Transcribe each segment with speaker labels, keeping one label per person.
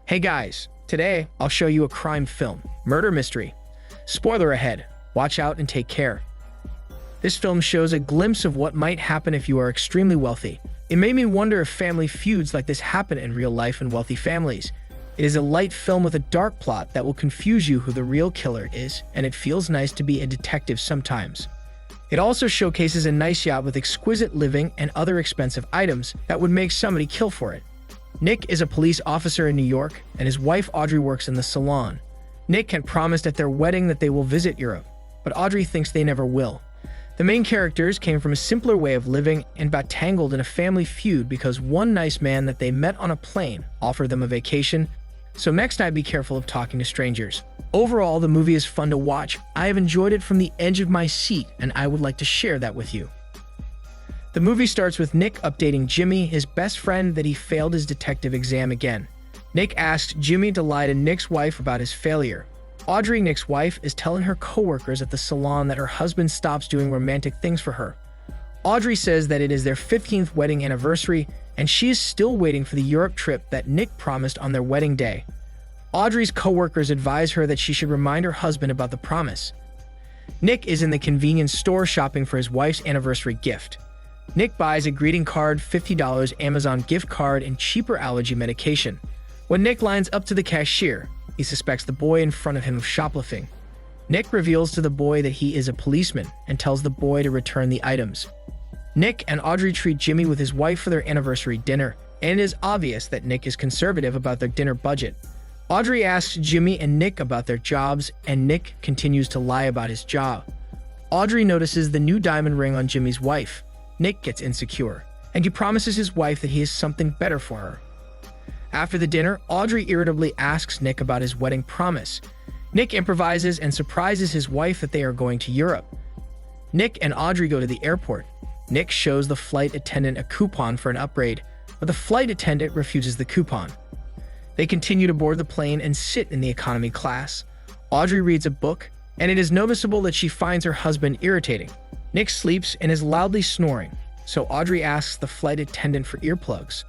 Speaker 1: Hey guys, today I'll show you a crime film, murder mystery. Spoiler ahead, watch out and take care. This film shows a glimpse of what might happen if you are extremely wealthy. It made me wonder if family feuds like this happen in real life in wealthy families. It is a light film with a dark plot that will confuse you who the real killer is, and it feels nice to be a detective sometimes. It also showcases a nice yacht with exquisite living and other expensive items that would make somebody kill for it. Nick is a police officer in New York, and his wife Audrey works in the salon. Nick had promised at their wedding that they will visit Europe, but Audrey thinks they never will. The main characters came from a simpler way of living and got tangled in a family feud because one nice man that they met on a plane offered them a vacation, so next time be careful of talking to strangers. Overall, the movie is fun to watch. I have enjoyed it from the edge of my seat, and I would like to share that with you. The movie starts with Nick updating Jimmy, his best friend, that he failed his detective exam again. Nick asks Jimmy to lie to Nick's wife about his failure. Audrey, Nick's wife, is telling her coworkers at the salon that her husband stops doing romantic things for her. Audrey says that it is their 15th wedding anniversary, and she is still waiting for the Europe trip that Nick promised on their wedding day. Audrey's coworkers advise her that she should remind her husband about the promise. Nick is in the convenience store shopping for his wife's anniversary gift. Nick buys a greeting card, $50 Amazon gift card, and cheaper allergy medication. When Nick lines up to the cashier, he suspects the boy in front of him of shoplifting. Nick reveals to the boy that he is a policeman and tells the boy to return the items. Nick and Audrey treat Jimmy with his wife for their anniversary dinner, and it is obvious that Nick is conservative about their dinner budget. Audrey asks Jimmy and Nick about their jobs, and Nick continues to lie about his job. Audrey notices the new diamond ring on Jimmy's wife. Nick gets insecure, and he promises his wife that he has something better for her. After the dinner, Audrey irritably asks Nick about his wedding promise. Nick improvises and surprises his wife that they are going to Europe. Nick and Audrey go to the airport. Nick shows the flight attendant a coupon for an upgrade, but the flight attendant refuses the coupon. They continue to board the plane and sit in the economy class. Audrey reads a book, and it is noticeable that she finds her husband irritating. Nick sleeps and is loudly snoring, so Audrey asks the flight attendant for earplugs.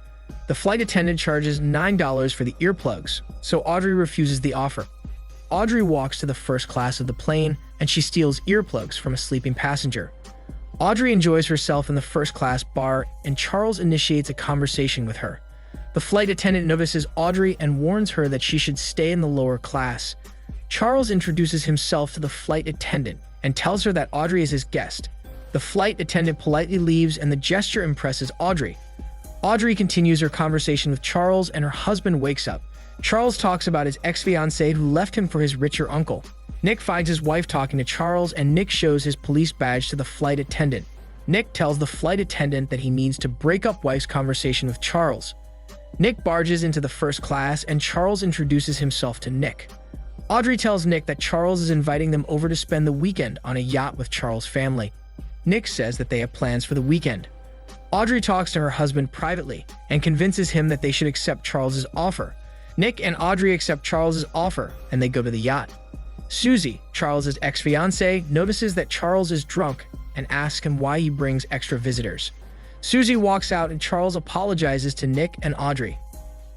Speaker 1: The flight attendant charges $9 for the earplugs, so Audrey refuses the offer. Audrey walks to the first class of the plane, and she steals earplugs from a sleeping passenger. Audrey enjoys herself in the first class bar, and Charles initiates a conversation with her. The flight attendant notices Audrey and warns her that she should stay in the lower class. Charles introduces himself to the flight attendant and tells her that Audrey is his guest. The flight attendant politely leaves, and the gesture impresses Audrey. Audrey continues her conversation with Charles, and her husband wakes up. Charles talks about his ex-fiancée who left him for his richer uncle. Nick finds his wife talking to Charles, and Nick shows his police badge to the flight attendant. Nick tells the flight attendant that he needs to break up wife's conversation with Charles. Nick barges into the first class, and Charles introduces himself to Nick. Audrey tells Nick that Charles is inviting them over to spend the weekend on a yacht with Charles' family. Nick says that they have plans for the weekend. Audrey talks to her husband privately and convinces him that they should accept Charles's offer. Nick and Audrey accept Charles's offer, and they go to the yacht. Susie, Charles's ex-fiancée, notices that Charles is drunk and asks him why he brings extra visitors. Susie walks out, and Charles apologizes to Nick and Audrey.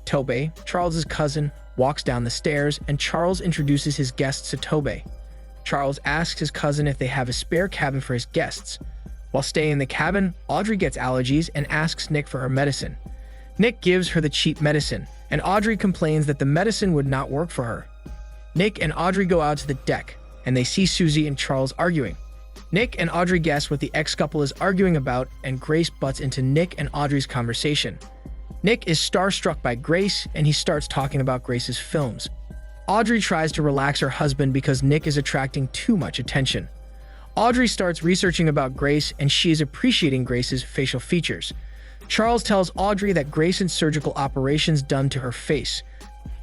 Speaker 1: Tobe, Charles's cousin, walks down the stairs, and Charles introduces his guests to Tobe. Charles asks his cousin if they have a spare cabin for his guests. While staying in the cabin, Audrey gets allergies and asks Nick for her medicine. Nick gives her the cheap medicine, and Audrey complains that the medicine would not work for her. Nick and Audrey go out to the deck, and they see Susie and Charles arguing. Nick and Audrey guess what the ex-couple is arguing about, and Grace butts into Nick and Audrey's conversation. Nick is starstruck by Grace, and he starts talking about Grace's films. Audrey tries to relax her husband because Nick is attracting too much attention. Audrey starts researching about Grace, and she is appreciating Grace's facial features. Charles tells Audrey that Grace had surgical operations done to her face.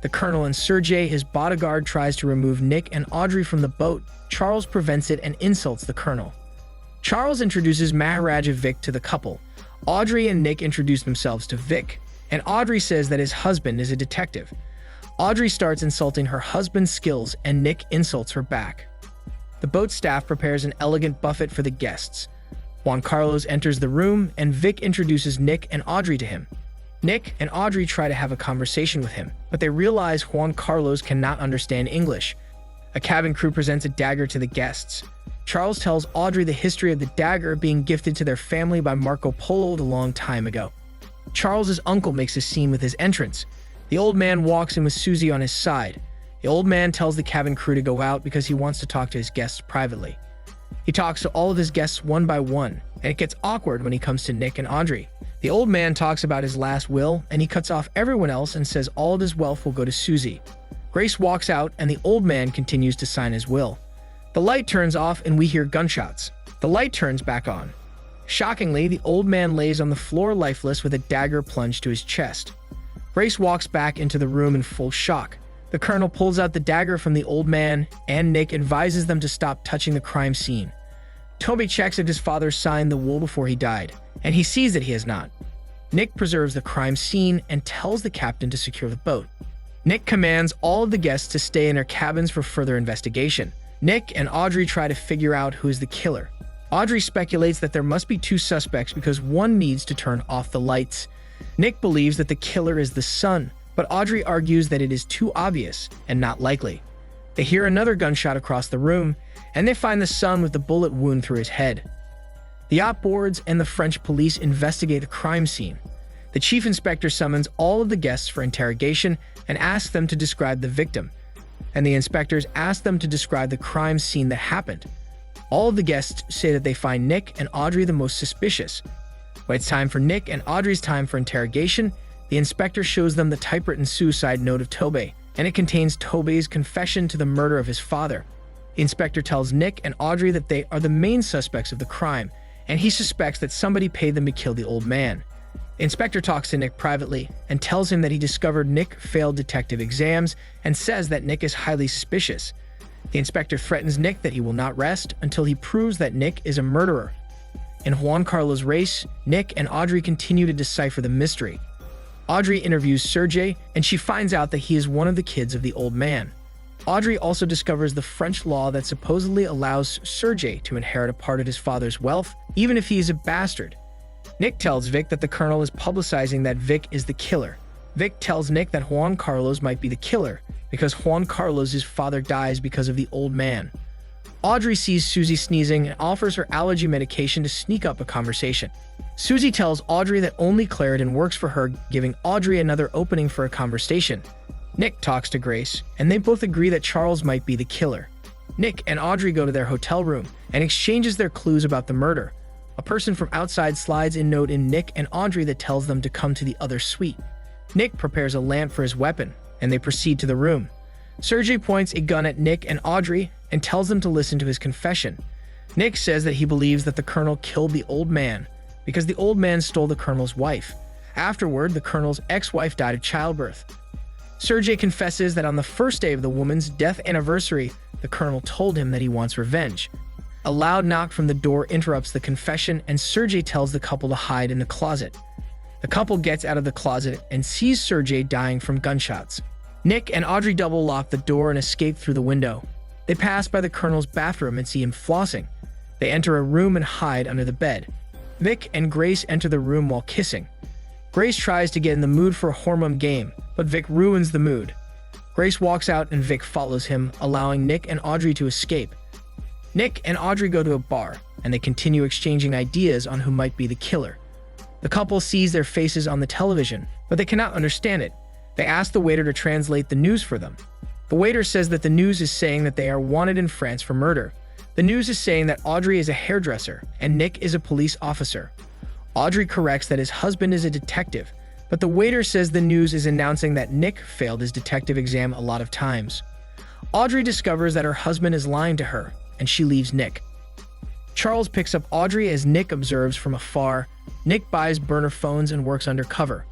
Speaker 1: The Colonel and Sergei, his bodyguard, tries to remove Nick and Audrey from the boat. Charles prevents it and insults the Colonel. Charles introduces Maharajah Vic to the couple. Audrey and Nick introduce themselves to Vic, and Audrey says that his husband is a detective. Audrey starts insulting her husband's skills, and Nick insults her back. The boat staff prepares an elegant buffet for the guests. Juan Carlos enters the room, and Vic introduces Nick and Audrey to him. Nick and Audrey try to have a conversation with him, but they realize Juan Carlos cannot understand English. A cabin crew presents a dagger to the guests. Charles tells Audrey the history of the dagger being gifted to their family by Marco Polo a long time ago. Charles's uncle makes a scene with his entrance. The old man walks in with Susie on his side. The old man tells the cabin crew to go out because he wants to talk to his guests privately. He talks to all of his guests one by one, and it gets awkward when he comes to Nick and Audrey. The old man talks about his last will, and he cuts off everyone else and says all of his wealth will go to Susie. Grace walks out, and the old man continues to sign his will. The light turns off, and we hear gunshots. The light turns back on. Shockingly, the old man lays on the floor lifeless with a dagger plunged to his chest. Grace walks back into the room in full shock. The colonel pulls out the dagger from the old man, and Nick advises them to stop touching the crime scene. Toby checks if his father signed the will before he died, and he sees that he has not. Nick preserves the crime scene and tells the captain to secure the boat. Nick commands all of the guests to stay in their cabins for further investigation. Nick and Audrey try to figure out who is the killer. Audrey speculates that there must be two suspects because one needs to turn off the lights. Nick believes that the killer is the son, but Audrey argues that it is too obvious and not likely. They hear another gunshot across the room, and they find the son with the bullet wound through his head. The op boards and the French police investigate the crime scene. The chief inspector summons all of the guests for interrogation and asks them to describe the victim, and the inspectors ask them to describe the crime scene that happened. All of the guests say that they find Nick and Audrey the most suspicious. When it's time for Nick and Audrey's time for interrogation, the inspector shows them the typewritten suicide note of Tobey, and it contains Tobey's confession to the murder of his father. The inspector tells Nick and Audrey that they are the main suspects of the crime, and he suspects that somebody paid them to kill the old man. The inspector talks to Nick privately and tells him that he discovered Nick failed detective exams and says that Nick is highly suspicious. The inspector threatens Nick that he will not rest until he proves that Nick is a murderer. In Juan Carlos' race, Nick and Audrey continue to decipher the mystery. Audrey interviews Sergei, and she finds out that he is one of the kids of the old man. Audrey also discovers the French law that supposedly allows Sergei to inherit a part of his father's wealth, even if he is a bastard. Nick tells Vic that the colonel is publicizing that Vic is the killer. Vic tells Nick that Juan Carlos might be the killer, because Juan Carlos' father dies because of the old man. Audrey sees Susie sneezing and offers her allergy medication to sneak up a conversation. Susie tells Audrey that only Clarendon works for her, giving Audrey another opening for a conversation. Nick talks to Grace, and they both agree that Charles might be the killer. Nick and Audrey go to their hotel room and exchanges their clues about the murder. A person from outside slides a note in Nick and Audrey that tells them to come to the other suite. Nick prepares a lamp for his weapon, and they proceed to the room. Sergei points a gun at Nick and Audrey and tells them to listen to his confession. Nick says that he believes that the colonel killed the old man because the old man stole the colonel's wife. Afterward, the colonel's ex-wife died of childbirth. Sergei confesses that on the first day of the woman's death anniversary, the colonel told him that he wants revenge. A loud knock from the door interrupts the confession, and Sergei tells the couple to hide in the closet. The couple gets out of the closet and sees Sergei dying from gunshots. Nick and Audrey double lock the door and escape through the window. They pass by the colonel's bathroom and see him flossing. They enter a room and hide under the bed. Vic and Grace enter the room while kissing. Grace tries to get in the mood for a hormone game, but Vic ruins the mood. Grace walks out and Vic follows him, allowing Nick and Audrey to escape. Nick and Audrey go to a bar, and they continue exchanging ideas on who might be the killer. The couple sees their faces on the television, but they cannot understand it. They ask the waiter to translate the news for them. The waiter says that the news is saying that they are wanted in France for murder. The news is saying that Audrey is a hairdresser and Nick is a police officer. Audrey corrects that his husband is a detective, but the waiter says the news is announcing that Nick failed his detective exam a lot of times. Audrey discovers that her husband is lying to her, and she leaves Nick. Charles picks up Audrey as Nick observes from afar. Nick buys burner phones and works undercover.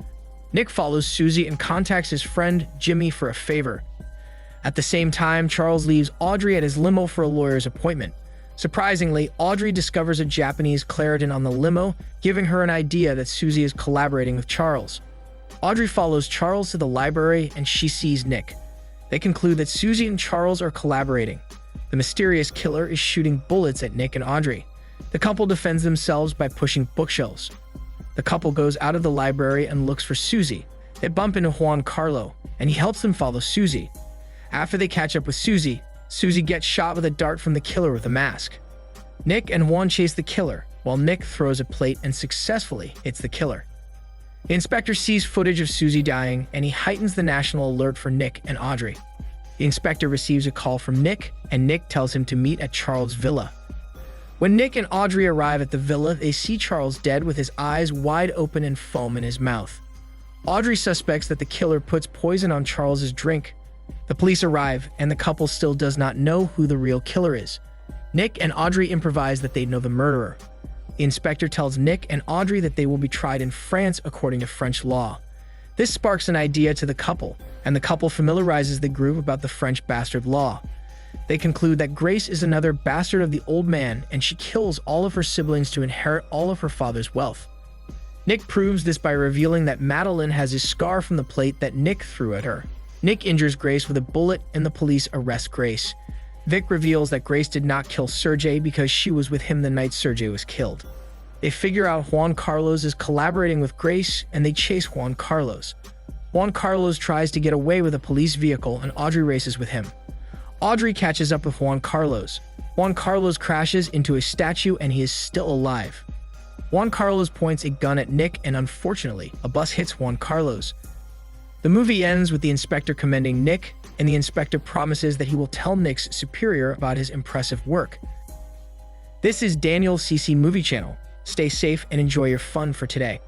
Speaker 1: Nick follows Susie and contacts his friend Jimmy for a favor. At the same time, Charles leaves Audrey at his limo for a lawyer's appointment. Surprisingly, Audrey discovers a Japanese Clarendon on the limo, giving her an idea that Susie is collaborating with Charles. Audrey follows Charles to the library and she sees Nick. They conclude that Susie and Charles are collaborating. The mysterious killer is shooting bullets at Nick and Audrey. The couple defends themselves by pushing bookshelves. The couple goes out of the library and looks for Susie. They bump into Juan Carlo, and he helps them follow Susie. After they catch up with Susie, Susie gets shot with a dart from the killer with a mask. Nick and Juan chase the killer, while Nick throws a plate and successfully hits the killer. The inspector sees footage of Susie dying, and he heightens the national alert for Nick and Audrey. The inspector receives a call from Nick, and Nick tells him to meet at Charles' villa. When Nick and Audrey arrive at the villa, they see Charles dead with his eyes wide open and foam in his mouth. Audrey suspects that the killer puts poison on Charles's drink. The police arrive, and the couple still does not know who the real killer is. Nick and Audrey improvise that they know the murderer. The inspector tells Nick and Audrey that they will be tried in France according to French law. This sparks an idea to the couple, and the couple familiarizes the group about the French bastard law. They conclude that Grace is another bastard of the old man, and she kills all of her siblings to inherit all of her father's wealth. Nick proves this by revealing that Madeline has a scar from the plate that Nick threw at her. Nick injures Grace with a bullet, and the police arrest Grace. Vic reveals that Grace did not kill Sergey because she was with him the night Sergey was killed. They figure out Juan Carlos is collaborating with Grace, and they chase Juan Carlos. Juan Carlos tries to get away with a police vehicle, and Audrey races with him. Audrey catches up with Juan Carlos. Juan Carlos crashes into a statue, and he is still alive. Juan Carlos points a gun at Nick, and unfortunately, a bus hits Juan Carlos. The movie ends with the inspector commending Nick, and the inspector promises that he will tell Nick's superior about his impressive work. This is Daniel CC Movie Channel. Stay safe and enjoy your fun for today.